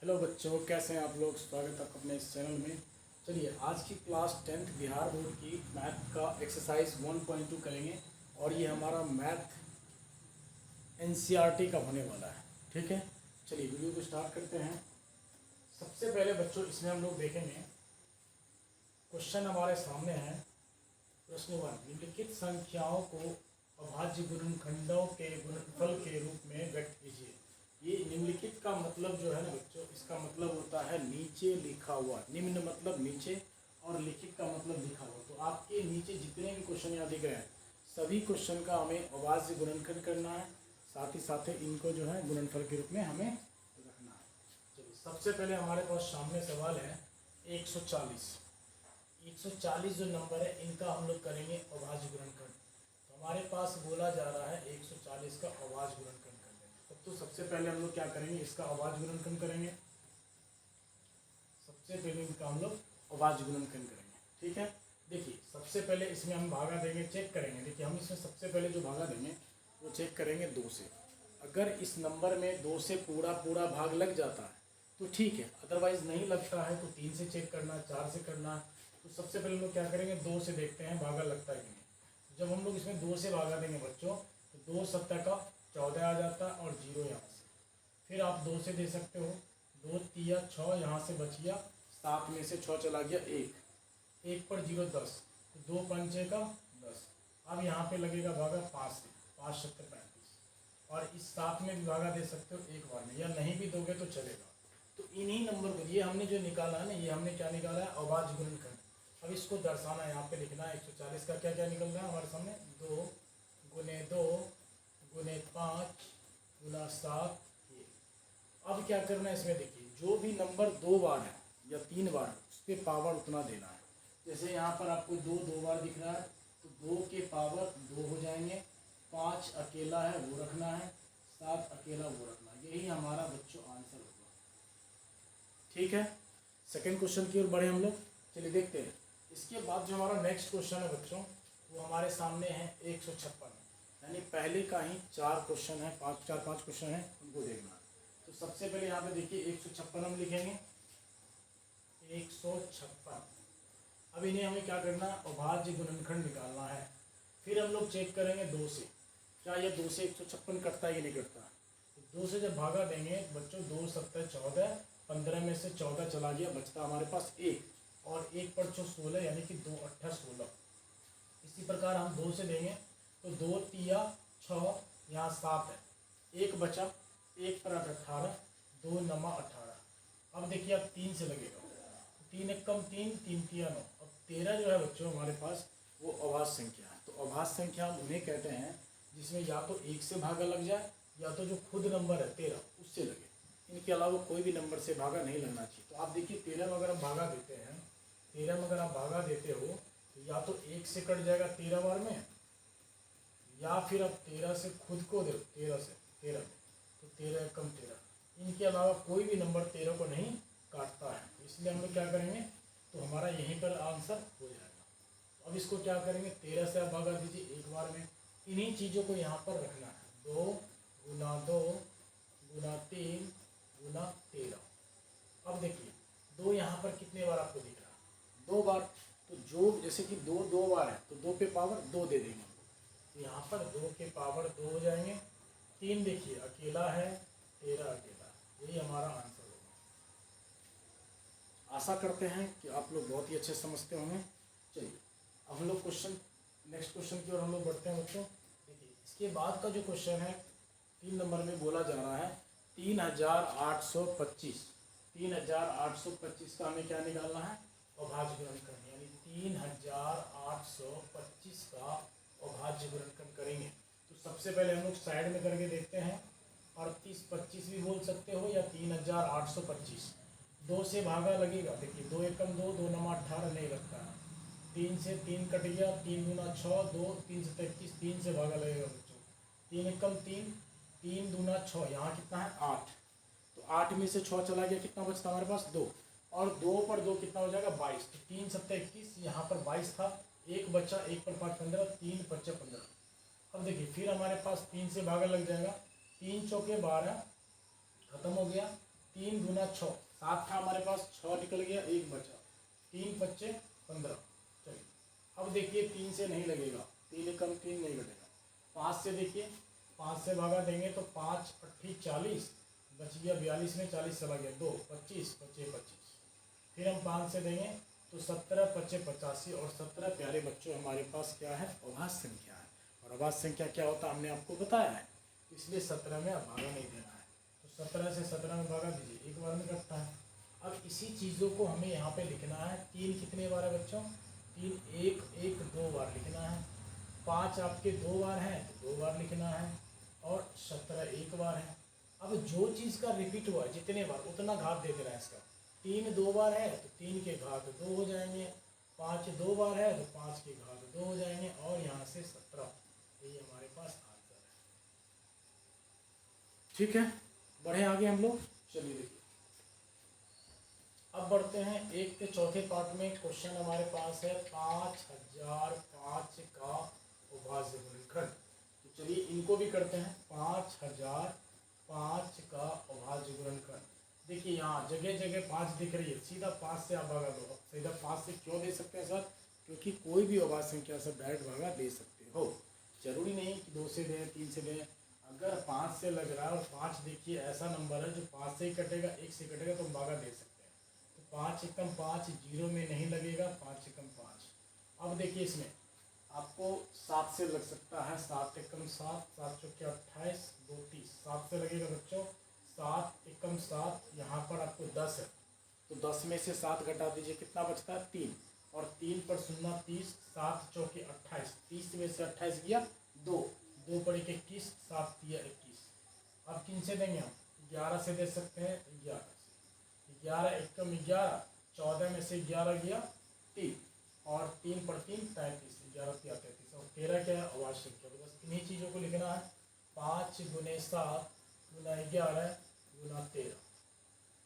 Hello बच्चों, कैसे हैं आप लोग। स्वागत है आपका अपने इस चैनल में। चलिए आज की क्लास 10th बिहार बोर्ड की मैथ का एक्सरसाइज 1.2 करेंगे और ये हमारा मैथ एनसीईआरटी का होने वाला है। ठीक है, चलिए वीडियो को स्टार्ट करते हैं। सबसे पहले बच्चों इसमें हम लोग देखेंगे, क्वेश्चन हमारे सामने है। प्रश्न 1, निम्नलिखित संख्याओं को अभाज्य गुणनखंडों के गुणनफल के रूप में व्यक्त कीजिए। ये निम्नलिखित का मतलब जो है ना बच्चों, इसका मतलब होता है नीचे लिखा हुआ। निम्न मतलब नीचे और लिखित का मतलब लिखा हुआ। तो आपके नीचे जितने भी क्वेश्चन यहाँ दिख रहे हैं, सभी क्वेश्चन का हमें अभाज्य गुणनखंड करना है, साथ ही साथ इनको जो है गुणनफल के रूप में हमें रखना है। चलिए सबसे पहले हमारे पास सामने सवाल है 140। 140 जो नंबर है इनका हम लोग करेंगे अभाज्य गुणनखंड। तो हमारे पास बोला जा रहा है 140 का अभाज्य गुणनखंड कर लेंगे। तो सबसे पहले हम लोग क्या करेंगे, इसका अभाज्य गुणनखंड करेंगे। सबसे पहले इनका हम लोग अभाज्य गुणनखंड करेंगे। ठीक है, देखिए सबसे पहले इसमें हम भागा देंगे, चेक करेंगे। देखिए हम इसमें सबसे पहले जो भागा देंगे वो चेक करेंगे 2 से। अगर इस नंबर में 2 से पूरा पूरा भाग लग जाता है तो ठीक है, अदरवाइज नहीं लगता है तो 3 से चेक करना, 4 से करना। तो सबसे पहले लोग क्या करेंगे, 2 से देखते हैं भागा लगता है कि नहीं। जब हम लोग इसमें 2 से भागा देंगे बच्चों तो 2 सत्तर का 14 आ जाता है और 0 यहाँ से। फिर आप 2 से दे सकते हो, 2 तिया 6 यहाँ से बच गया, 7 में से 6 चला गया 1 पर 0 10, तो 2 पंचे का 10। अब यहाँ पे लगेगा भागा 5 से, 5 सत्तर 35। और इस 7 में भी भागा दे सकते हो एक बार में, या नहीं भी दोगे तो चलेगा। तो इन्हीं नंबर को, ये हमने जो निकाला है ना, ये हमने क्या निकाला है, अभाज्य गुणनखंड। अब इसको दर्शाना है, यहाँ पे लिखना है 140 का क्या क्या निकल रहा है हमारे सामने, 2 गुने 2 गुने 5 गुना 7। अब क्या करना है इसमें, देखिए जो भी नंबर 2 बार है या 3 बार है उस पर पावर उतना देना है। जैसे यहाँ पर आपको 2 बार दिख रहा है तो 2 के पावर 2 हो जाएंगे, 5 अकेला है वो रखना है, 7 अकेला वो रखना है। यही हमारा बच्चों आंसर होगा। ठीक है, सेकंड क्वेश्चन की ओर बढ़े हम लोग। चलिए देखते हैं। इसके बाद जो हमारा नेक्स्ट क्वेश्चन है बच्चों, वो हमारे सामने है 156। यानी पहले का ही 4 क्वेश्चन है, 5 क्वेश्चन है, उनको देखना है। तो सबसे पहले यहाँ पे देखिए 156 हम लिखेंगे, 156। अब इन्हें हमें क्या करना है, अभाज्य गुणनखंड निकालना है। फिर हम लोग चेक करेंगे 2 से, क्या ये 2 से 156 कटता है कि नहीं कटता। तो 2 से जब भागा देंगे बच्चों, 2 सत्तर 14, 15 में से 14 चला गया, बचता हमारे पास 1, और 1 पर 16 यानी कि 2 अट्ठा 16। इसी प्रकार हम 2 से देंगे तो 2 तिया 6, यहाँ 7 है, 1 बचा, 1 पर 18, 2 नमा 18। अब देखिए अब 3 से लगेगा, 3 एक कम 3, 3 तिया 9। अब 13 जो है बच्चों हमारे पास वो अभाज्य संख्या है। तो अभाज्य संख्या हम उन्हें कहते हैं जिसमें या तो 1 से भागा लग जाए या तो जो खुद नंबर है 13 उससे लगे। इनके अलावा कोई भी नंबर से भागा नहीं लगना चाहिए। तो आप देखिए 13 में अगर हम भागा देते हैं, 13 में अगर आप भागा देते हो तो या तो 1 से कट जाएगा 13 बार में, या फिर आप 13 से खुद को दे 13 से 13 में, तो 13 कम 13। इनके अलावा कोई भी नंबर 13 को नहीं काटता है। तो इसलिए हम लोग क्या करेंगे, तो हमारा यहीं पर आंसर हो जाएगा। अब इसको क्या करेंगे, 13 से आप भागा दीजिए एक बार में। इन्हीं चीज़ों को यहाँ पर रखना है, 2 गुना 2 गुना 3 गुना 13। अब देखिए 2 यहाँ पर कितने बार आपको दिख रहा है, 2 बार। तो जो जैसे कि 2 बार है तो 2 पे पावर 2 दे देंगे। तो यहाँ पर 2 के पावर 2 हो जाएंगे। 3 देखिए अकेला है, 13 अकेला, यही हमारा आंसर होगा। आशा करते हैं कि आप लोग बहुत ही अच्छे समझते होंगे। चलिए अब हम लोग नेक्स्ट क्वेश्चन की ओर हम लोग बढ़ते हैं बच्चों। देखिए इसके बाद का जो क्वेश्चन है 3 नंबर में बोला जा रहा है 3825। 3825 का हमें क्या निकालना है, अभाज्य गुणनखंड। यानी 3825 का अभाज्य गुणनखंड करेंगे। तो सबसे पहले हम लोग साइड में करके देखते हैं। 3825 भी बोल सकते हो या 3825। 2 से भागा लगेगा, देखिए 2 एकम 2, 2 नमा 18 नहीं लगता है। 3 से 3 कट गया, 3 दूना 6, 2 3 से 33, 3 से भागा लगेगा बच्चों। 3 एकम 3, 3 दूना 6, यहाँ कितना है 8। तो 8 में से 6 चला गया, कितना बचता हमारे पास 2, और 2 पर 2 कितना हो जाएगा 22। तो 3 सत्तर 21, यहाँ पर 22 था, 1 बचा, 1 पर 5 15, 3 बचा 15। अब देखिए फिर हमारे पास 3 से भागा लग जाएगा, 3 चौके 12 खत्म हो गया, 3 दूना 6, 7 था हमारे पास, 6 निकल गया, 1 बचा, 3 पच्चे 15। चलिए अब देखिए 3 से नहीं लगेगा, 3 एकम 3 नहीं घटेगा। 5 से देखिए, 5 से भागा देंगे तो 5 अट्ठी 40, बच गया 42 में 40 चला गया, 2 25 बचे 25। फिर हम 5 से देंगे तो 17 पच्चे 85, और 17 प्यारे बच्चों हमारे पास क्या है, अभाज्य संख्या है। और अभाज्य संख्या क्या होता है हमने आपको बताया है, इसलिए 17 में अब भागा नहीं देना है। तो 17 से 17 में भागा दीजिए, एक बार में कटता है। अब इसी चीज़ों को हमें यहाँ पे लिखना है। 3 कितने बार है बच्चों, 3 एक एक 2 बार लिखना है। 5 आपके 2 बार हैं तो 2 बार लिखना है, और 17 एक बार है। अब जो चीज़ का रिपीट हुआ है जितने बार उतना घात दे देना है इसका। 3 2 बार है तो 3 के घात 2 हो जाएंगे, 5 2 बार है तो 5 के घात 2 हो जाएंगे, और यहाँ से 17, यही हमारे पास आंसर है। ठीक है, बढ़े आगे हम लोग। चलिए देखिए अब बढ़ते हैं 1 के चौथे पार्ट में। क्वेश्चन हमारे पास है 5005 का अभाज्य गुणनखंड। तो चलिए इनको भी करते हैं। 5005 का अभाज्य गुणनखंड। देखिए यहाँ जगह जगह 5 दिख रही है, सीधा 5 से आप भागा दो। अब सीधा 5 से क्यों दे सकते हैं सर, क्योंकि कोई भी अभाज्य संख्या से डायरेक्ट भागा दे सकते हो, जरूरी नहीं कि 2 से दें 3 से दें। अगर 5 से लग रहा है, और 5 देखिए ऐसा नंबर है जो 5 से ही कटेगा, 1 से कटेगा तो हम भागा दे सकते हैं। तो 5 एकम 5 जीरो में नहीं लगेगा, 5 एकम 5। अब देखिए इसमें आपको 7 से लग सकता है, 7 एकम 7, 7 चौके 28, 2 30, 7 से लगेगा बच्चों। 7 एकम 7, यहाँ पर आपको 10 है तो 10 में से 7 घटा दीजिए, कितना बचता है 3, और 3 पर 0 30, 7 चौके 28, 30 में से 28 गया 2, 2 पर 21, 7 दिया 21। अब किन से देंगे हम, 11 से दे सकते हैं, 11 से। 11 एकम 11, 14 में से 11 गया 3, और 3 पर 3 33, 11 3 33, और 13 क्या है, अभाज्य संख्या। तो बस इन्हीं चीज़ों को लिखना है। 5 गुने 7 गुना 11 गुना 13।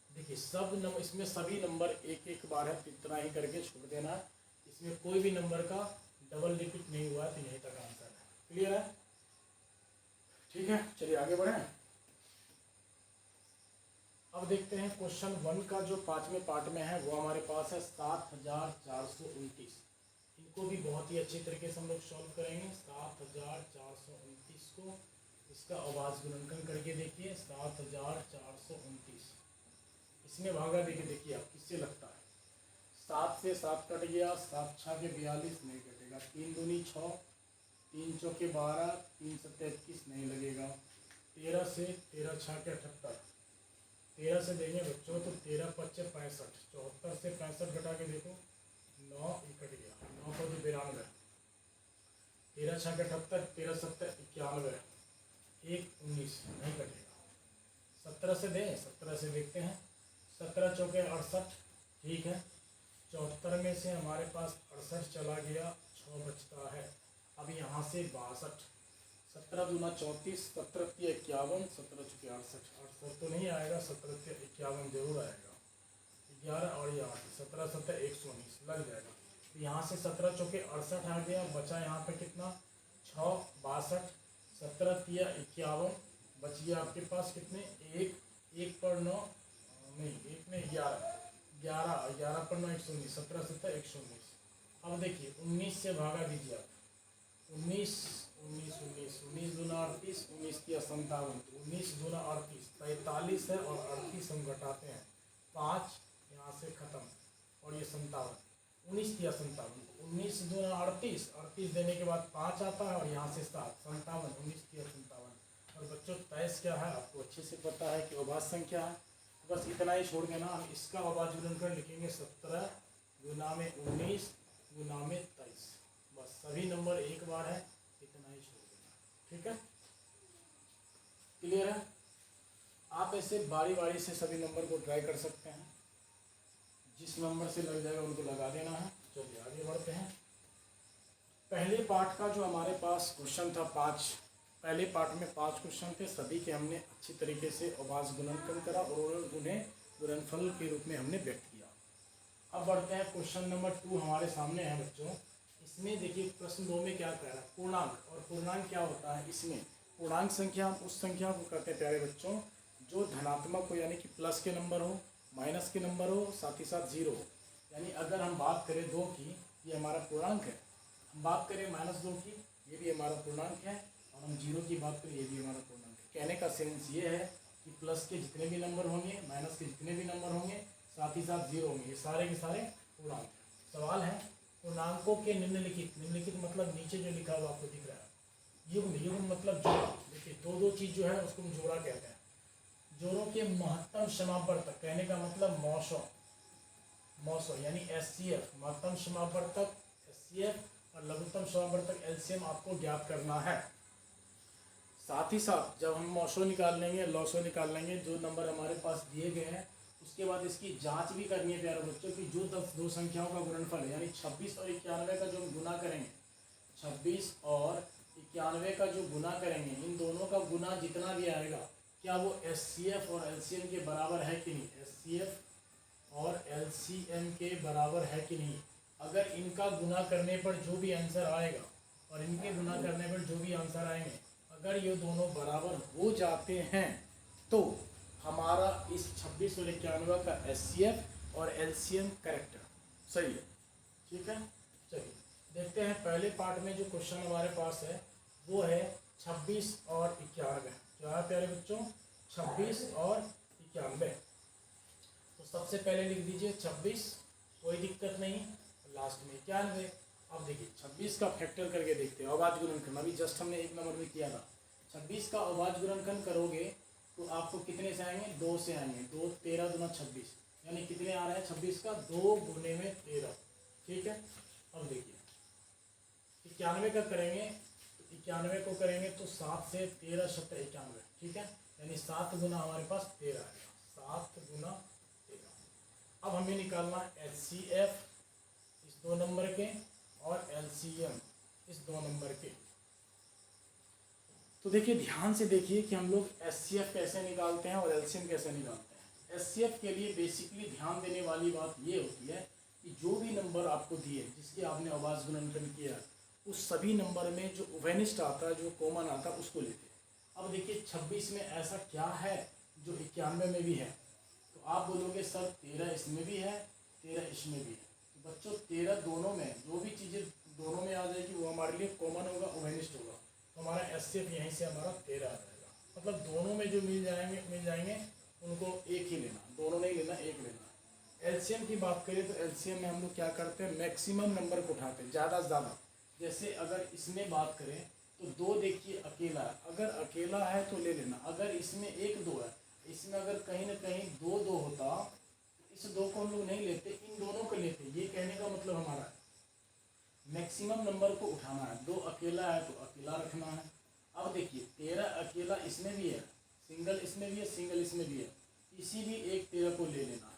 देखिए सब नंबर, इसमें सभी नंबर एक एक बार है तो इतना ही करके छोड़ देना है। इसमें कोई भी नंबर का डबल रिपीट नहीं हुआ है, तो यहीं तक आंसर है। क्लियर है, ठीक है, चलिए आगे बढ़ें। अब देखते हैं क्वेश्चन 1 का जो 5वें पार्ट में है, वो हमारे पास है 7429। इनको भी बहुत ही अच्छी तरीके से हम लोग सॉल्व करेंगे। 7429 को इसका अभाज्य गुणनखंड करके देखिए। 7429 इसमें भागा देखिए, देखिए आप किससे लगता है। 7 से 7 कट गया, 7 6 के 42 नहीं कटेगा, 3 दूनी 6, 3 चौके 12, 3 सत्ते 21 नहीं लगेगा। 13 से 13 6 के 78, 13 से देंगे बच्चों तो 13 पच्चे 65, 74 से 65 घटा के देखो, 9 कट गया, 9 को 92, 13 6 के 78, 13 सत्ते 91, 1 19 नहीं कटेगा। 17 से दें, 17 से देखते हैं। 17 चौके 68, ठीक है। 74 में से हमारे पास 68 चला गया, 6 बचता है। अब यहाँ से 62, 17 दूना 34, 17 तिया 51, 17 चौके 68, 68 तो नहीं आएगा, 17 तिया 51 जरूर आएगा। 11 और यहाँ से 17 17 119 लग जाएगा। तो यहाँ से 17 चौके 68 आ गया, बचा यहाँ पे कितना 6 62, 17 तिया 51, बच गया आपके पास कितने, 1 पर 9 नहीं, 1 में 11, 11 पर 9 119, 17 17 119। अब देखिए 19 से भागा दीजिए आप, 19 19 19 19 दूना 38, 19 तिया 57, 19 दूना 38 45 है, और 38 हम घटाते हैं 5, यहाँ से खत्म, और ये 57, 19 तिया 57, 19 दूना 38, 38 देने के बाद 5 आता है, और यहाँ से 7 57, 19 तिया 57। और बच्चों 23 क्या है आपको अच्छे से पता है कि अभाज्य संख्या है, बस इतना ही छोड़ देना। हम इसका अभाज्य गुणनखंड लिखेंगे 17 गुना में 19 गुना में 23, बस सभी नंबर एक बार है, इतना ही छोड़ देना, ठीक है, क्लियर है। आप ऐसे बारी बारी से सभी नंबर को ट्राई कर सकते हैं, जिस नंबर से लग जाएगा उनको लगा देना है। चलिए आगे बढ़ते हैं। पहले पार्ट का जो हमारे पास क्वेश्चन था, पहले पार्ट में 5 क्वेश्चन थे, सभी के हमने अच्छी तरीके से अभाज्य गुणनखंड करा और उन्हें गुणनफल के रूप में हमने व्यक्त किया। अब बढ़ते हैं क्वेश्चन नंबर 2 हमारे सामने है बच्चों। इसमें देखिए प्रश्न 2 में क्या कह रहा है, पूर्णांक। और पूर्णांक क्या होता है, इसमें पूर्णांक संख्या हम उस संख्या को कहते हैं प्यारे बच्चों जो धनात्मक हो यानी कि प्लस के नंबर हो, माइनस के नंबर हो, साथ ही साथ जीरो हो। यानी अगर हम बात करें 2 की, ये हमारा पूर्णांक है, हम बात करें -2 की, ये भी हमारा पूर्णांक है, और हम 0 की बात करें, ये भी हमारा पूर्णांक है। कहने का सेंस ये है कि प्लस के जितने भी नंबर होंगे, माइनस के जितने भी नंबर होंगे, साथ ही साथ जीरो होंगे, ये सारे के सारे पूर्णांक हैं। सवाल है पूर्णांकों के निम्नलिखित मतलब नीचे जो लिखा हुआ आपको दिख रहा है, युग्म मतलब जोड़ा। देखिए दो चीज़ जो है उसको हम जोड़ा कहते हैं। जोड़ों के महत्तम समापवर्तक, कहने का मतलब मौसो यानी एचसीएफ, महत्तम समापवर्तक एचसीएफ और लघुत्तम समापवर्तक एलसीएम आपको ज्ञात करना है। साथ ही साथ जब हम मौसो निकाल लेंगे, लॉसो निकाल लेंगे, जो नंबर हमारे पास दिए गए हैं, उसके बाद इसकी जांच भी करनी है प्यारे बच्चों की। जो दो संख्याओं का गुणनफल है यानी 26 और 91 का जो हम गुना करेंगे, 26 और 91 का जो गुना करेंगे, इन दोनों का गुना जितना भी आएगा, क्या वो एचसीएफ और एलसीएम के बराबर है कि नहीं, एचसीएफ और एलसीएम के बराबर है कि नहीं। अगर इनका गुना करने पर जो भी आंसर आएगा और इनके गुना करने पर जो भी आंसर आएंगे, अगर ये दोनों बराबर हो जाते हैं तो हमारा इस 26 और 91 का एचसीएफ और एलसीएम करेक्ट सही है। ठीक है, चलिए देखते हैं पहले पार्ट में जो क्वेश्चन हमारे पास है वो है 26 और 91। क्या है प्यारे बच्चों, 26 और 91। तो सबसे पहले लिख दीजिए 26, कोई दिक्कत नहीं, लास्ट में 91। अब देखिए 26 का फैक्टर करके देखते हैं, अभाज्य गुणनखंड अभी जस्ट हमने 1 नंबर में किया था। 26 का अभाज्य गुणनखंड करोगे तो आपको कितने से आएंगे, 2 से आएंगे। 2 13 दूना 26, यानी कितने आ रहे हैं 26 का 2 गुने में 13। ठीक है, अब देखिए 91 का करेंगे, तो 91 को करेंगे तो 7 से 13 शत 91। ठीक है, यानी 7 गुना हमारे पास 13 आएगा, 7 गुना 13। अब हमें निकालना एचसीएफ इस 2 नंबर के और एलसीएम इस 2 नंबर के। तो देखिए ध्यान से देखिए कि हम लोग एचसीएफ कैसे निकालते हैं और एलसीएम कैसे निकालते हैं। एचसीएफ के लिए बेसिकली ध्यान देने वाली बात ये होती है कि जो भी नंबर आपको दिए जिसके आपने अभाज्य गुणनखंड किया, उस सभी नंबर में जो उभयनिष्ठ आता है, जो कॉमन आता है, उसको लेते हैं। अब देखिए 26 में ऐसा क्या है जो 91 में भी है, तो आप बोलोगे सर 13 इसमें भी है, 13 इसमें भी है। तो बच्चों 13 दोनों में जो भी चीज़ें दोनों में आ जाएगी वो हमारे लिए कॉमन होगा, उभयनिष्ठ होगा। तो हमारा एचसीएफ यहीं से हमारा 13 आ जाएगा। मतलब दोनों में जो मिल जाएंगे उनको एक ही लेना, दोनों नहीं लेना, एक लेना। एलसीएम की बात करें तो एलसीएम में हम लोग क्या करते हैं, मैक्सिमम नंबर को उठाते हैं, ज़्यादा से ज़्यादा। जैसे अगर इसमें बात करें तो 2 देखिए अकेला है, अगर अकेला है तो ले लेना। अगर इसमें 1 2 है, इसमें अगर कहीं ना कहीं 2 2 होता, इस 2 को हम लोग नहीं लेते, इन दोनों को लेते। ये कहने का मतलब हमारा मैक्सिमम नंबर को उठाना है। 2 अकेला है तो अकेला रखना है। अब देखिए 13 अकेला इसमें भी है, सिंगल इसमें भी है, सिंगल इसमें भी है, इसी भी एक 13 को ले लेना है।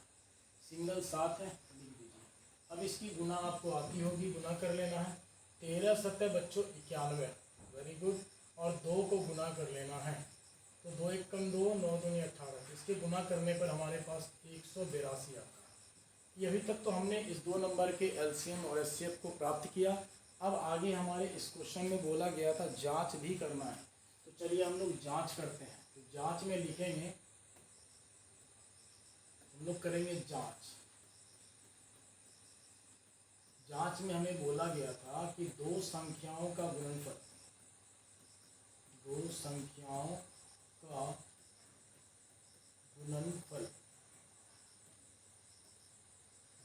सिंगल 7 है, लिख दीजिए। अब इसकी गुना आपको आती होगी, गुना कर लेना है। 13 7 बच्चों 91, वेरी गुड। और 2 को गुना कर लेना है, तो 2 1 कम 2, 9 दूनी 18। इसके गुना करने पर हमारे पास 182 आता है। ये अभी तक तो हमने इस 2 नंबर के एलसीएम और एचसीएफ को प्राप्त किया। अब आगे हमारे इस क्वेश्चन में बोला गया था जांच भी करना है, तो चलिए हम लोग जांच करते हैं। तो जांच में लिखेंगे, हम लोग करेंगे जांच। जांच में हमें बोला गया था कि 2 संख्याओं का गुणनफल, 2 संख्याओं का गुणनफल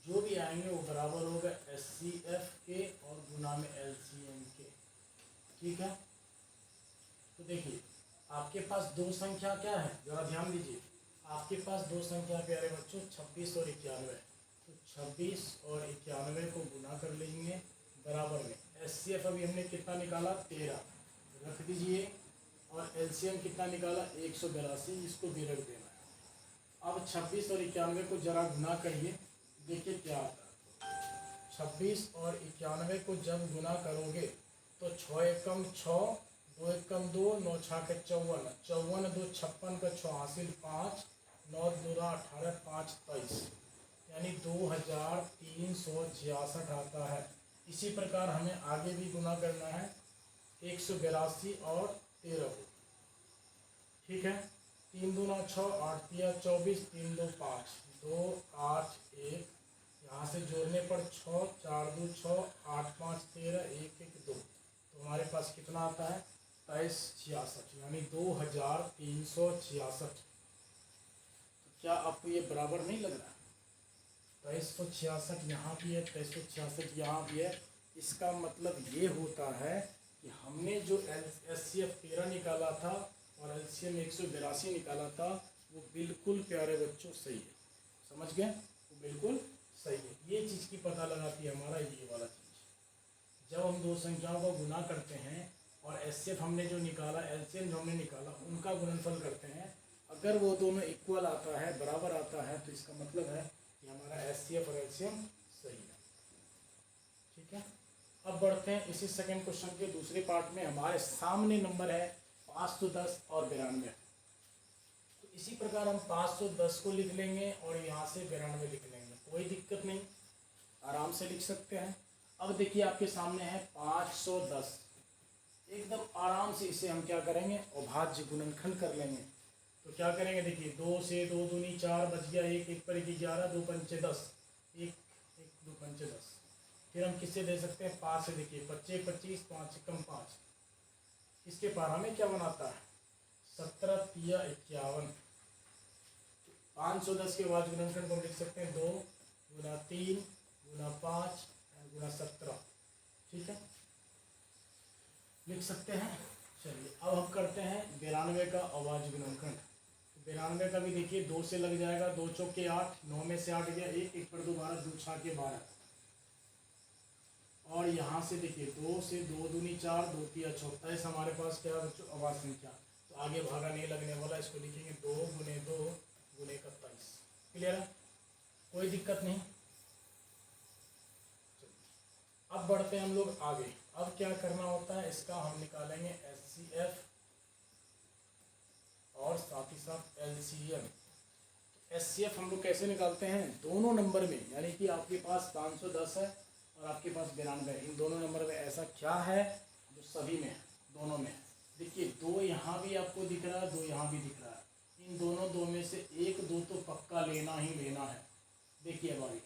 जो भी आएंगे वो बराबर होगा एचसीएफ के और गुना में एलसीएम के। ठीक है, तो देखिए आपके पास 2 संख्या क्या है, जरा ध्यान दीजिए। आपके पास 2 संख्या प्यारे बच्चों 26 और 91। तो 26 और 91 को गुना कर लेंगे बराबर में। एचसीएफ अभी हमने कितना निकाला, 13 रख दीजिए, और एलसीएम कितना निकाला 182, इसको भी रख देना है। अब 26 और 91 को जरा गुना करिए, देखिए क्या आता है। 26 और 91 को जब गुना करोगे तो 6 एकम 6, 2 एकम 2, 9 6 के 54, 54 2 56 का 6 हासिल 5, 9 2 18, 5 23, यानी 2366 आता है। इसी प्रकार हमें आगे भी गुना करना है 182 और 13 को। ठीक है, 3 दूना 6, 8 तिया 24, 3 2 5, 2 8 1, यहाँ से जोड़ने पर 6, 4 2 6, 8 5 13, 1 1 2, तो हमारे पास कितना आता है 2366, यानी 2366। तो क्या आपको ये बराबर नहीं लग रहा? 2366 यहाँ भी है, 2366 यहाँ भी है। इसका मतलब ये होता है कि हमने जो HCF 13 निकाला था और LCM 182 निकाला था, वो बिल्कुल प्यारे बच्चों सही है। समझ गए? वो बिल्कुल सही है। ये चीज़ की पता लगाती है हमारा ये वाला चीज़। जब हम दो संख्याओं को गुना करते हैं और HCF हमने जो निकाला, LCM जो हमने निकाला, उनका गुणनफल करते हैं, अगर वो दोनों इक्वल आता है, बराबर आता है, तो इसका मतलब है कि हमारा HCF और LCM सही है। ठीक है, अब बढ़ते हैं इसी सेकंड क्वेश्चन के दूसरे पार्ट में। हमारे सामने नंबर है 510 और 92। तो इसी प्रकार हम 510 को लिख लेंगे और यहाँ से 92 लिख लेंगे, कोई दिक्कत नहीं, आराम से लिख सकते हैं। अब देखिए आपके सामने है 510, एकदम आराम से इसे हम क्या करेंगे, अभाज्य गुणनखंड कर लेंगे। तो क्या करेंगे, देखिए 2 से 2 दूनी 4, बच गया 1, 1 पर 1 11, 2 पंचे 10, 1 1 2 पंचे 10। फिर हम किससे दे सकते हैं, 5 से। देखिए 25 25, 5 से कम 5, इसके पार हमें क्या बनाता है 17 तिया 51। 510 के बाद गुणनखंड को हम लिख सकते हैं 2 गुना 3 गुना 5 गुना 17। ठीक है, लिख सकते हैं। चलिए अब हम करते हैं 92 का अभाज्य गुणनखंड। 92 का भी देखिए 2 से लग जाएगा, 2 चौके 8, 9 में से 8 गया, 1 1 पर 2 12, 2 6 के 12। और यहाँ से देखिए 2 से 2 दूनी 4, 2 तिया 26, हमारे पास क्या है बच्चों, अभाज्य संख्या। तो आगे भागा नहीं लगने वाला, इसको लिखेंगे 2 गुने 2 गुने 21। क्लियर है, कोई दिक्कत नहीं। अब बढ़ते हैं हम लोग आगे। अब क्या करना होता है, इसका हम निकालेंगे HCF और साथ ही साथ LCM। HCF हम लोग कैसे निकालते हैं, दोनों नंबर में, यानी कि आपके पास 510 है और आपके पास 92 है, इन दोनों नंबर में ऐसा क्या है जो सभी में है, दोनों में। देखिए 2 यहाँ भी आपको दिख रहा है, 2 यहाँ भी दिख रहा है, इन दोनों 2 में से 1 2 तो पक्का लेना ही लेना है। देखिए भाई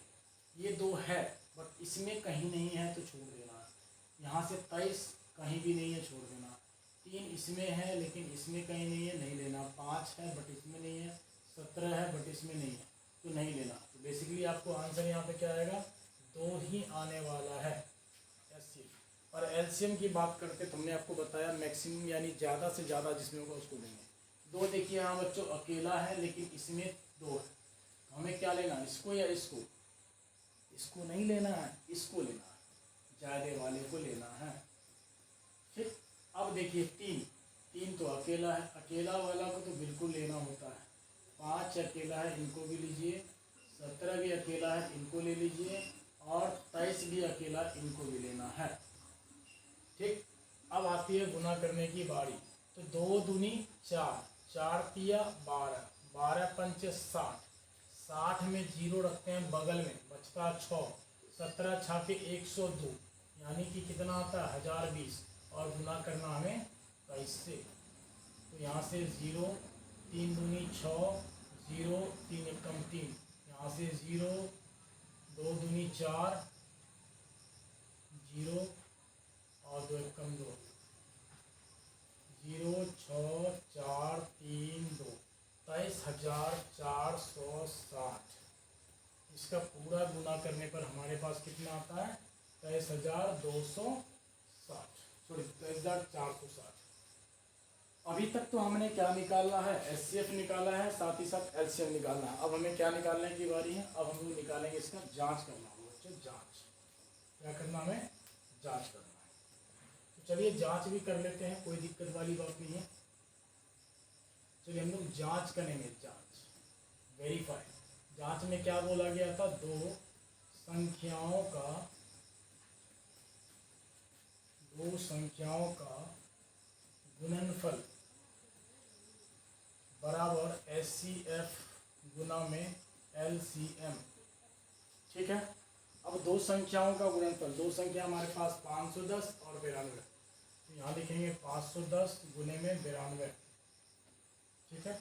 ये 2 है, बट इसमें कहीं नहीं है तो छोड़ देना है। यहाँ से 23 कहीं भी नहीं है, छोड़ देना। 3 इसमें है लेकिन इसमें कहीं नहीं है, नहीं लेना। 5 है बट इसमें नहीं है, 17 है बट इसमें नहीं है, तो नहीं लेना। तो बेसिकली आपको आंसर यहाँ पे क्या आएगा, 2 ही आने वाला है HCF। और LCM की बात करते तो हमने आपको बताया मैक्सिमम यानी ज़्यादा से ज़्यादा जिसमें होगा उसको लेंगे। 2 देखिए यहाँ बच्चों अकेला है लेकिन इसमें 2 है, हमें क्या लेना, इसको या इसको, इसको नहीं लेना है, इसको लेना है, ज़्यादा वाले को लेना है। ठीक, अब देखिए 3 तो अकेला है, अकेला वाला को तो बिल्कुल लेना होता है। 5 अकेला है, इनको भी लीजिए। 17 भी अकेला है, इनको ले लीजिए। और 23 भी अकेला, इनको भी लेना है। ठीक, अब आती है गुना करने की बारी। तो 2 दूनी 4, 4 तिया 12, 12 पंचे 60, 60 में 0 रखते हैं बगल में, बचता 6, 17 छाके 102, यानी कि कितना आता है 1020। और गुना करना हमें 23 से, तो यहाँ से 0, 3 दूनी 6, 0 3 एकम 3, यहाँ से 0, 2 दूनी 4, 0 और 2 एकम 2, 0 6 4 3 2, 23,460। इसका पूरा गुना करने पर हमारे पास कितना आता है, 23,260, सॉरी 23,460। अभी तक तो हमने क्या निकालना है, HCF निकाला है, साथ ही साथ LCM निकालना है। अब हमें क्या निकालने की बारी है, अब हम लोग निकालेंगे इसका जांच करना होगा बच्चों। जांच क्या करना, हमें जांच करना है। तो चलिए जांच भी कर लेते हैं, कोई दिक्कत वाली बात नहीं है। चलिए हम लोग जांच करेंगे, जांच वेरीफाई। जांच में क्या बोला गया था, दो संख्याओं का गुणनफल बराबर HCF गुना में LCM। ठीक है, अब 2 संख्याओं का गुणनफल, 2 संख्या हमारे पास 510 और 92, तो यहाँ लिखेंगे 510 गुने में 92। ठीक है,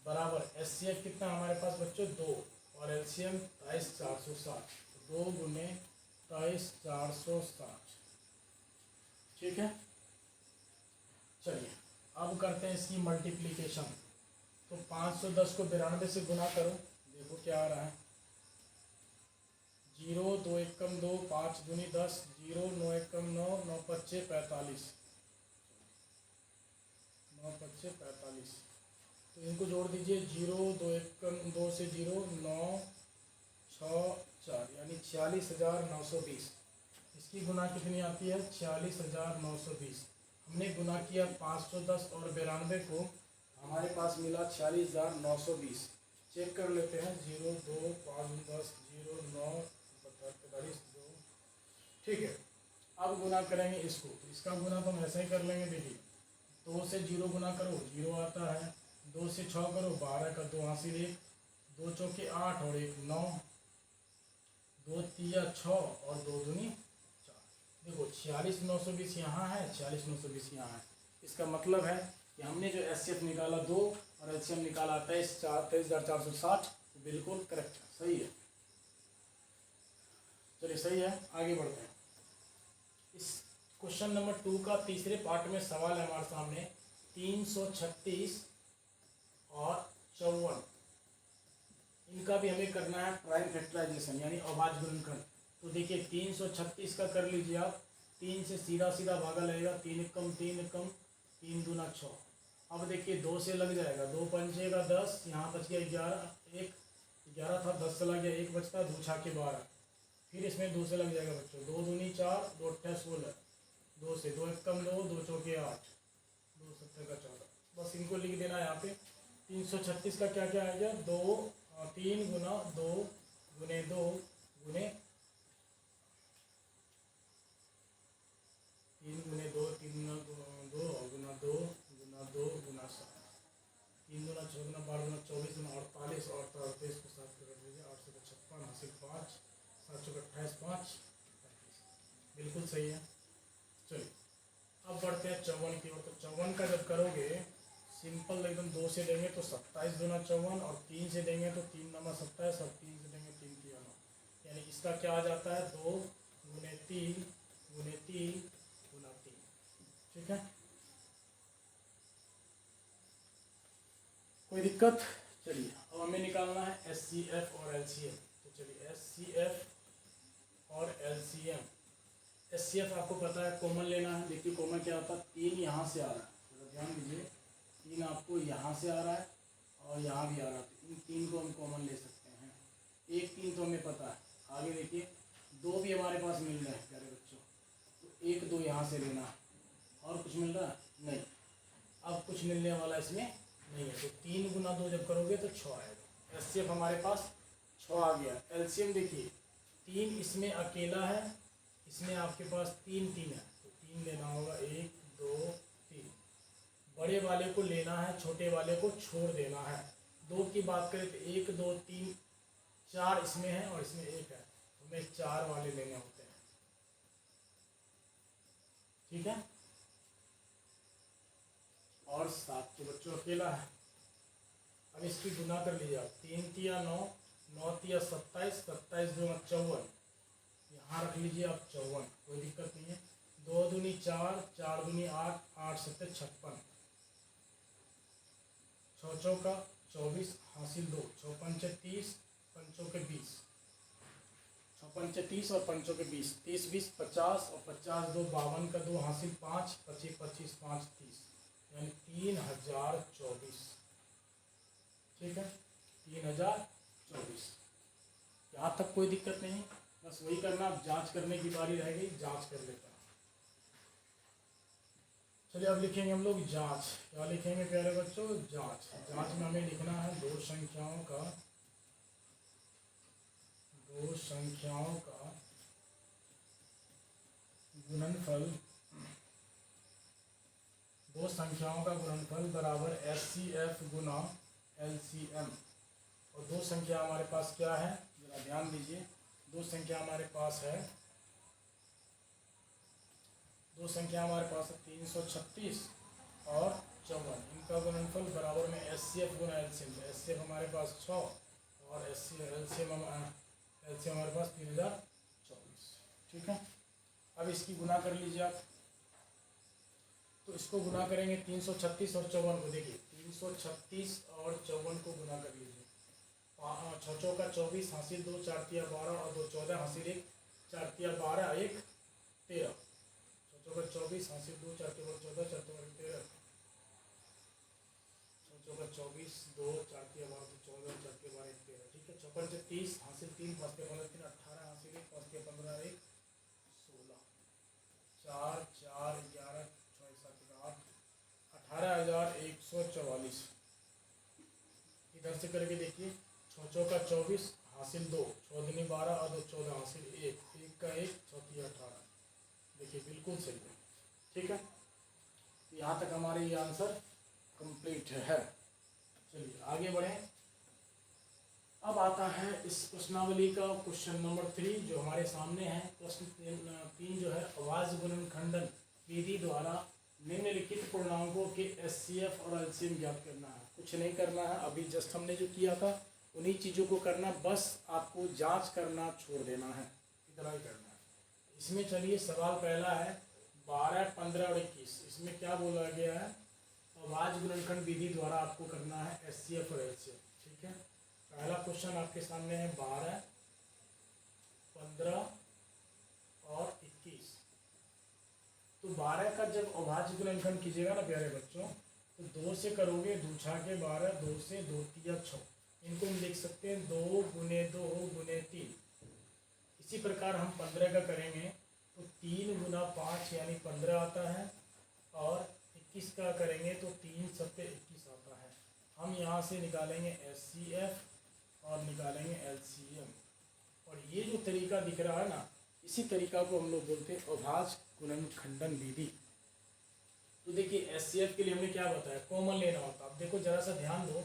बराबर HCF कितना हमारे पास बच्चों 2 और LCM 23,460, 2 गुने 23,460। ठीक है, चलिए अब करते हैं इसकी मल्टीप्लिकेशन। तो 510 को 92 से गुना करो, देखो क्या आ रहा है। 0 2 एकम 2, 5 दूनी 10, 0 9 एकम 9, 9 पच्चे 45, 9 पच्चे 45। तो इनको जोड़ दीजिए, 0 2 एकम 2 से 0, 9 6 4 यानी 46,920। इसकी गुना कितनी आती है 46,920। हमने गुना किया 510 और 92 को, हमारे पास मिला 46,920। चेक कर लेते हैं, 0 2 5 10 0 9 45 2। ठीक है, अब गुना करेंगे इसको, इसका गुना तो हम ऐसे ही कर लेंगे। देखिए 2 से 0 गुना करो 0 आता है, 2 से 6 करो 12 का 2 हासिल 1, 2 चौके 8 और 1 9, 2 तिया 6 और 2 दूनी 4। देखो 46,920 यहाँ है, 46,920 यहाँ है। इसका मतलब है कि हमने जो HCF निकाला 2 और LCM निकाला 23,460, बिल्कुल करेक्ट है, सही है। चलिए सही है, आगे बढ़ते हैं। इस क्वेश्चन नंबर 2 का तीसरे पार्ट में सवाल है हमारे सामने 336 और 54। इनका भी हमें करना है प्राइम फैक्टराइजेशन यानी अभाज्य गुणनखंड। तो देखिए 336 का कर लीजिए आप, 3 से सीधा सीधा भागा लगेगा, 3 एकम 3 एकम 3 दूना 6। अब देखिए 2 से लग जाएगा, 2 पंचे का 10, यहाँ बच गया 11, 1 11 था 10 चला गया, 1 बचता 2 छाके 12। फिर इसमें 2 से लग जाएगा बच्चों, 2 दूनी 4, 2 अट्ठा 16, 2 से 2 एकम 2, 2 चौके 8, 2 सत्तर का 14। बस इनको लिख देना है यहाँ पे। 336 का क्या क्या आएगा, 3 गुना 2 गुने 2 गुने 3 गुने 2, 3 गुना 2 गुना 2 गुना 2 गुना 7, 3 गुना 6 गुना 12 गुना 24 गुना 48 और 38 को 7 कर दीजिए, 8 से 56 हासिल 5, 7 चौक 28 5 35। बिल्कुल सही है। चलिए अब बढ़ते हैं 54 की ओर। तो 54 का जब करोगे सिंपल एकदम, 2 से देंगे तो 27 दूना 54 और 3 से देंगे तो 3 नमा 27 और 3 से देंगे 3 तिया 9, यानी इसका क्या आ जाता है 2 गुने 3 गुने 3 गुना 3। ठीक है, कोई दिक्कत। चलिए अब हमें निकालना है HCF और LCM। तो चलिए HCF और LCM। HCF आपको पता है कॉमन लेना है। देखिए कॉमन क्या होता है, 3 यहाँ से आ रहा है, ध्यान दीजिए 3 आपको यहाँ से आ रहा है और यहाँ भी आ रहा है, तो इन 3 को हम कॉमन ले सकते हैं। 1 3 तो हमें पता है, आगे देखिए 2 भी हमारे पास मिल रहा है प्यारे बच्चों, तो 1 2 यहाँ से लेना है। और कुछ मिल रहा है नहीं, अब कुछ मिलने वाला इसमें नहीं है। तो 3 गुना 2 जब करोगे तो 6 आएगा। HCF हमारे पास 6 आ गया। LCM देखिए 3 इसमें अकेला है, इसमें आपके पास 3 3 है, तो 3 लेना होगा, 1 2 3। बड़े वाले को लेना है, छोटे वाले को छोड़ देना है। 2 की बात करें तो 1 2 3 4 इसमें है और इसमें 1 है, हमें 4 वाले लेने होते हैं। ठीक है, और 7 तो बच्चों अकेला है। अब इसकी गुना कर लीजिए आप, 3 तिया 9, 9 तिया 27, 27 दूना 54, यहाँ रख लीजिए आप 54, कोई दिक्कत नहीं है। 2 दूनी 4, 4 दूनी 8, 8 सत्ते 56, 6 चौका 24 हासिल 2, 6 पंचे 30, पंचों के 20, 6 पंचे 30 और पंचों के 20, 30 20 50 और 50 2 52 का 2 हासिल 5, 25 25 5 30, यानी 3024। ठीक है, 3024। यहाँ तक कोई दिक्कत नहीं, बस वही करना। अब जांच करने की बारी रह गई, जांच कर लेता हूँ। चलिए अब लिखेंगे हम लोग जांच। क्या लिखेंगे प्यारे बच्चों, जांच। जांच में हमें लिखना है दो संख्याओं का गुणनफल, दो संख्याओं का गुणनफल बराबर HCF गुना LCM। और दो संख्या हमारे पास क्या है, जरा ध्यान दीजिए। दो संख्या हमारे पास है 336 और 54, इनका गुणनफल बराबर में HCF गुना LCM। तो HCF हमारे पास 6 और LCM हमारे पास 3024। ठीक है, अब इसकी गुना कर लीजिए आप। तो इसको गुना करेंगे 336 और 54 को। देखिए 336 और 54 को गुना कर लीजिए। 6 चौका 24 हासिल 2, 4 तिया 12 और 2 14 हासिल 1, 4 तिया 12 1 13। 6 चौका 24 हासिल 2, 4 तिया 14, 4 तिया 13। 6 चौका 24 2, 4 तिया 12 14, 4 तिया 12 13। ठीक है, 54 से 30 हासिल 3, 5 तिया 15 3, 18 हासिल 1, 5 तिया 15 1 16, 4 4 11 6 7 8 18,144। इधर से करके देखिए 6 चौका 24 हासिल 2, 6 दूनी 12 और 2 14 हासिल 1, 1 का 1 6 18। देखिए बिल्कुल सही है। ठीक है, यहाँ तक हमारे ये आंसर कंप्लीट है। चलिए आगे बढ़ें। अब आता है इस प्रश्नावली का क्वेश्चन नंबर 3 जो हमारे सामने है। प्रश्न 3 जो है, आवाज गुणनखंडन विधि द्वारा निम्नलिखित पूर्णांकों के HCF और LCM ज्ञात करना है। कुछ नहीं करना है, अभी जस्ट हमने जो किया था उन्हीं चीज़ों को करना, बस आपको जांच करना छोड़ देना है, इतना ही करना है। इसमें चलिए सवाल पहला है 12, 15 और 21। इसमें क्या बोला गया है, आवाज गुणनखंड विधि द्वारा आपको करना है HCF और LCM। ठीक है, पहला क्वेश्चन आपके सामने है 12, 15 और 21। तो 12 का जब अभाज्य गुणनखंड कीजिएगा ना प्यारे बच्चों, तो 2 से करोगे 2 छा के 12, 2 से 2 तिया 6। इनको हम लिख सकते हैं 2 गुने 2 गुने 3। इसी प्रकार हम 15 का करेंगे तो 3 गुना 5 यानी 15 आता है, और 21 का करेंगे तो 3 सत्ते 21 आता है। हम यहाँ से निकालेंगे HCF और निकालेंगे LCM। और ये जो तरीका दिख रहा है ना, इसी तरीका को हम लोग बोलते हैं अभाज्य गुणनखंडन विधि। तो देखिए HCF के लिए हमने क्या बताया, कॉमन लेना होता है। अब देखो जरा सा ध्यान दो,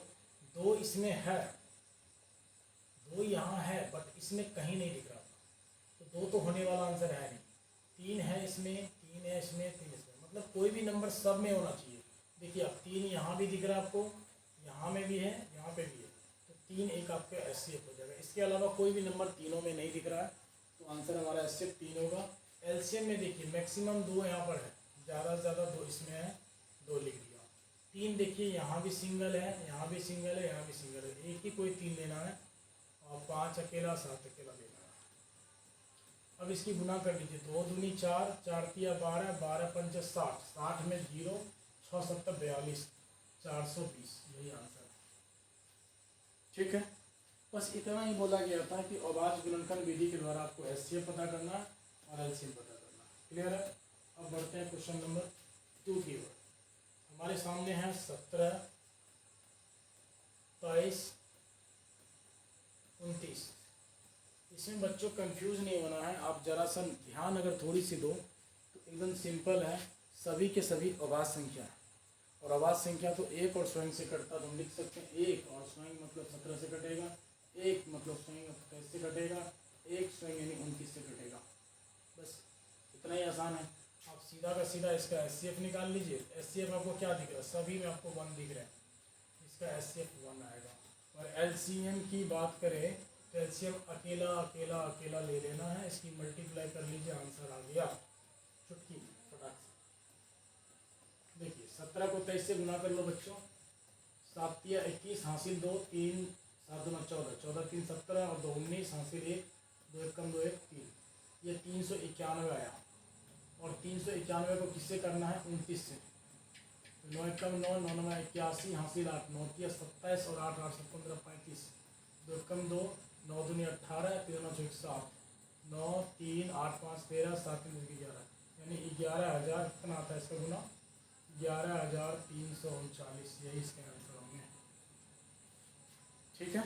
2 इसमें है, 2 यहाँ है, बट इसमें कहीं नहीं दिख रहा था, तो 2 तो होने वाला आंसर है नहीं। 3 है इसमें, 3 है इसमें, 3 इसमें, मतलब कोई भी नंबर सब में होना चाहिए। देखिए अब 3 यहाँ भी दिख रहा है आपको, यहाँ में भी है, यहाँ पे भी है, तो 3 एक आपका HCF हो जाएगा। इसके अलावा कोई भी नंबर तीनों में नहीं दिख रहा है, तो आंसर हमारा HCF 3 होगा। LCM में देखिए मैक्सिमम 2 यहाँ पर है, ज़्यादा से ज़्यादा 2 इसमें है, 2 लिख दिया। 3 देखिए यहाँ भी सिंगल है, यहाँ भी सिंगल है, यहाँ भी सिंगल है, एक ही कोई 3 लेना है, और 5 अकेला 7 अकेला लेना है। अब इसकी गुना कर लीजिए, 2 दूनी 4, 4 तिया 12, 12 पंच 60, 60 में 0, 6 7 42, 420, यही आंसर है। ठीक है, बस इतना ही बोला गया था कि अभाज्य गुणनखंड विधि के द्वारा आपको HCF पता करना और LCM पता करना। क्लियर है। अब बढ़ते हैं क्वेश्चन नंबर 2 की ओर। हमारे सामने है 17, 23, 29। इसमें बच्चों कंफ्यूज नहीं होना है, आप जरा सा ध्यान अगर थोड़ी सी दो तो एकदम सिंपल है। सभी के सभी अभाज्य संख्या है, और अभाज्य संख्या तो एक और स्वयं से कटता, तो हम लिख सकते हैं 1 और स्वयं मतलब 17 से कटेगा, 1 मतलब स्वयं 27 से कटेगा, 1 स्वयं यानी 29 से कटेगा। बस इतना ही आसान है। आप सीधा का सीधा इसका HCF निकाल लीजिए। HCF आपको क्या दिख रहा है, सभी में आपको 1 दिख रहा है, इसका HCF 1 आएगा। और LCM की बात करें तो LCM अकेला अकेला अकेला ले लेना है, इसकी मल्टीप्लाई कर लीजिए, आंसर आ गया चुटकी फटाक से। देखिए 17 को 23 से गुना कर लो बच्चों, 7 तिया 21 हासिल 2, 3 7 दूना 14, 14 3 17 और 2 19 हासिल 1, 2 1 कम 2 1 3, ये 391 आया। और 391 को किससे करना है, 29 से। 9 1 कम 9, 9 9 81 हासिल 8, 9 तिया 27 और 8 8 15 35, 2 कम 2, 9 दूनी 18, 3 9 6 7, 9 3 8 5 13, 7 3 11, यानी 11,000 कितना आता है इसका गुना, 11,339, यही इसके आंसर होंगे। ठीक है,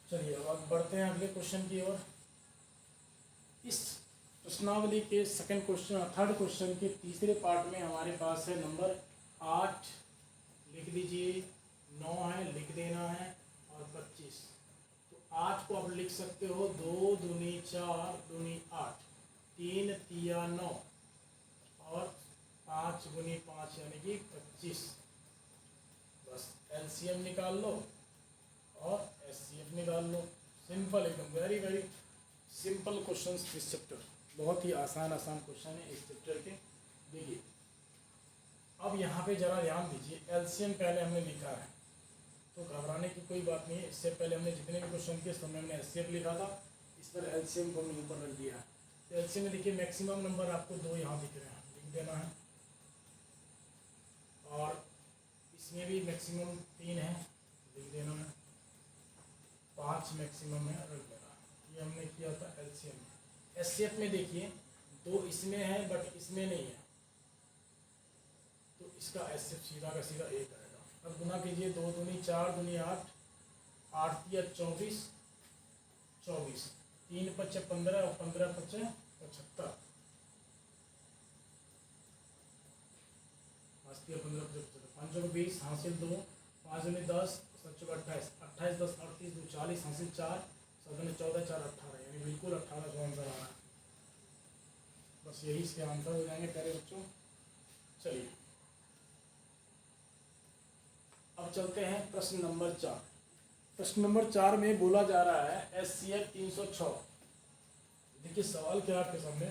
चलिए अब बढ़ते हैं अगले क्वेश्चन की ओर। इस प्रश्नावली के थर्ड क्वेश्चन के तीसरे पार्ट में हमारे पास है नंबर 8 लिख दीजिए, 9 है लिख देना है, और 25। तो 8 को आप लिख सकते हो 2 दूनी 4 दूनी 8, 3 तिया 9 और 5 गुनी 5 यानी कि 25। बस एलसीएम निकाल लो और एचसीएफ निकाल लो। सिंपल, एकदम वेरी वेरी सिंपल क्वेश्चन इस चैप्टर, बहुत ही आसान क्वेश्चन है इस चैप्टर के। देखिए अब यहाँ पे जरा ध्यान दीजिए, एलसीएम पहले हमने लिखा है तो घबराने की कोई बात नहीं है। इससे पहले हमने जितने भी क्वेश्चन किए सब में हमने एचसीएफ लिखा था, इस पर एलसीएम को हमने ऊपर रख दिया है। तो एलसीएम में देखिए मैक्सिमम नंबर आपको 2 यहाँ दिख रहे हैं, लिख देना है। और इसमें भी मैक्सिमम 3 है, लिख देना है। 5 मैक्सिमम है, रख देना है। ये हमने किया था एलसीएम में। एचसीएफ में देखिए 2 इसमें है बट इसमें नहीं है, तो इसका एचसीएफ सीधा का सीधा 1 आएगा। अब गुना कीजिए, 2 दूनी 4 दूनी 8, 8 तिया 24, 24, 3 पच्चे 15 और 15 पच्चे 75, 5 को 20 हासिल 2, 5 दूनी 10, 7 चौके 28, 28 10 38 2 40 हासिल 4, 7 दूनी 14 4 18, यानी बिल्कुल 18 का आंसर आ रहा है। बस यही इसके आंसर हो जाएंगे प्यारे बच्चों। चलिए अब चलते हैं प्रश्न नंबर 4। प्रश्न नंबर 4 में बोला जा रहा है एचसीएफ 306। देखिए सवाल क्या है आपके सामने,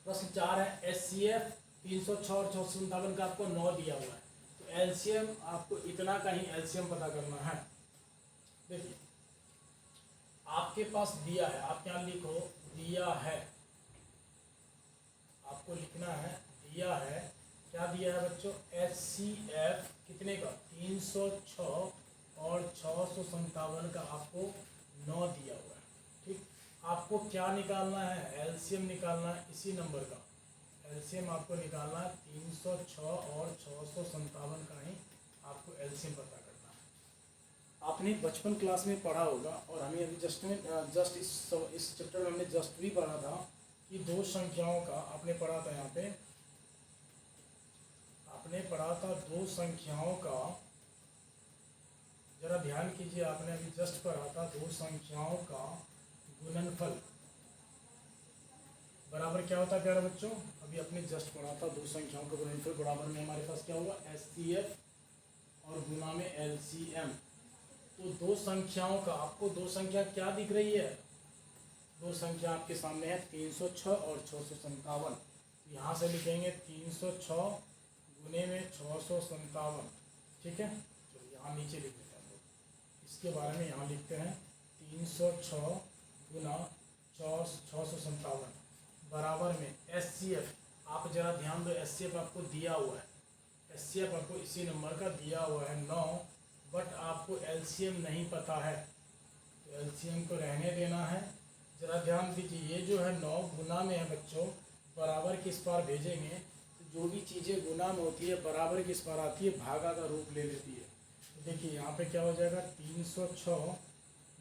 प्रश्न 4 है एचसीएफ 306 और 657 का आपको 9 दिया हुआ है, तो एलसीएम आपको इतना का ही एलसीएम पता करना है। देखिए आपके पास दिया है, आप क्या लिखो, दिया है, आपको लिखना है दिया है। क्या दिया है बच्चों, एचसीएफ कितने का, 306 और 657 का आपको 9 दिया हुआ है। ठीक, आपको क्या निकालना है, एलसीएम निकालना है इसी नंबर का। एलसीएम आपको निकालना है 306 और 657 का ही आपको एलसीएम पता करना है। आपने बचपन क्लास में पढ़ा होगा और हमें अभी जस्ट इस चैप्टर में हमने जस्ट भी पढ़ा था कि 2 संख्याओं का आपने पढ़ा था, यहाँ पे आपने पढ़ा था 2 संख्याओं का, जरा ध्यान कीजिए, आपने अभी जस्ट पढ़ा था 2 संख्याओं का गुणनफल बराबर क्या होता है प्यारे बच्चों, अभी अपने जस्ट पढ़ा था 2 संख्याओं का गुणनफल बराबर में हमारे पास क्या होगा, एचसीएफ और गुना में एलसीएम। तो 2 संख्याओं का, आपको 2 संख्या क्या दिख रही है, 2 संख्या आपके सामने है 306 और 657। यहाँ से लिखेंगे 306 गुने में 657, ठीक है। तो यहाँ नीचे लिख देते हैं हम लोग, इसके बारे में यहाँ लिखते हैं 306 गुना 657 बराबर में एचसीएफ। आप जरा ध्यान दो, एचसीएफ आपको दिया हुआ है, एचसीएफ आपको इसी नंबर का दिया हुआ है 9, बट आपको एलसीएम नहीं पता है, तो एलसीएम को रहने देना है। जरा ध्यान दीजिए, ये जो है 9 गुना में है बच्चों, बराबर किस पार भेजेंगे, तो जो भी चीज़ें गुना में होती है बराबर किस पार आती है, भागा का रूप ले लेती है। तो देखिए यहाँ पे क्या हो जाएगा, 306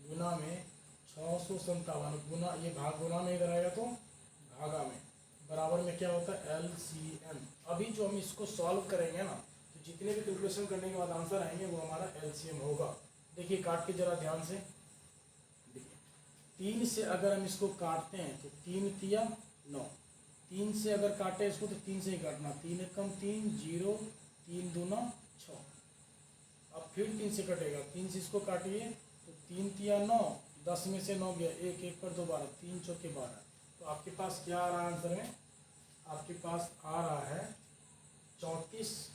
गुना में 657, गुना ये भाग गुना में इधर आएगा तो भागा में, बराबर में क्या होता है एलसीएम। अभी जो हम इसको सॉल्व करेंगे ना, तो जितने भी कैलकुलेशन करने के बाद आंसर आएंगे वो हमारा एलसीएम होगा। देखिए काट के जरा ध्यान से देखिए, 3 से अगर हम इसको काटते हैं तो 3 तिया 9, 3 से अगर काटे इसको तो 3 से ही काटना, 3 एकम 3 0, 3 दूना 6। अब फिर 3 से कटेगा, 3 से इसको काटिए तो 3 तिया 9, 10 में से 9 गया, 1 1 पर 2 12, 3 चौके 12। तो आपके पास क्या आ रहा है आंसर में, आपके पास आ रहा है 34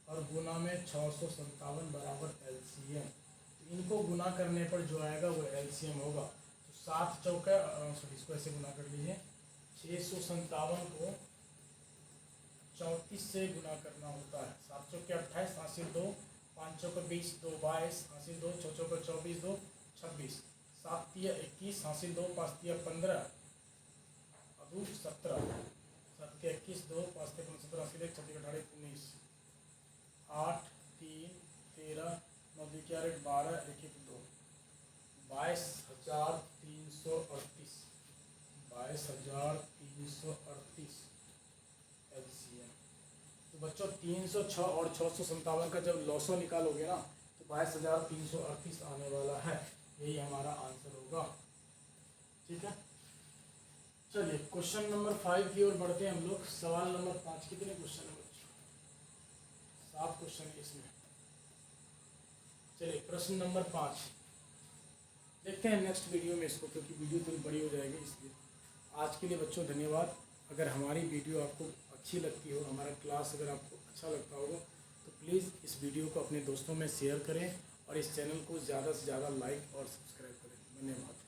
और गुना में 657 बराबर एलसीएम। तो इनको गुना करने पर जो आएगा वो एलसीएम होगा। तो 7 चौका, सॉरी इसको ऐसे गुना कर लीजिए, 657 को 34 से गुना करना होता है। 7 चौके 28 हासिल 2, 5 चौके 20 2 22 हासिल 2, 6 चौके 24 2 26, 7 तिया 21 हासिल 2, 5 तिया 15 अदू 17, 7 तिया 21 2 5 तिया 17 हासिल 1, 6 18 19, 8 3 13 9 2 12 1 1 2, 22,338, 22,338 एलसीएम। तो बच्चों 306 और 657 का जब लॉसो निकालोगे ना तो 22,338 आने वाला है, यही हमारा आंसर होगा, ठीक है। चलिए क्वेश्चन नंबर 5 की ओर बढ़ते हैं हम लोग। सवाल नंबर 5, कितने क्वेश्चन है बच्चों? 7 क्वेश्चन है इसमें। चलिए प्रश्न नंबर 5 देखते हैं नेक्स्ट वीडियो में इसको, क्योंकि वीडियो थोड़ी बड़ी हो जाएगी इसलिए। आज के लिए बच्चों धन्यवाद। अगर हमारी वीडियो आपको अच्छी लगती हो, हमारा क्लास अगर आपको अच्छा लगता होगा तो प्लीज़ इस वीडियो को अपने दोस्तों में शेयर करें और इस चैनल को ज़्यादा से ज़्यादा लाइक और सब्सक्राइब करें। धन्यवाद।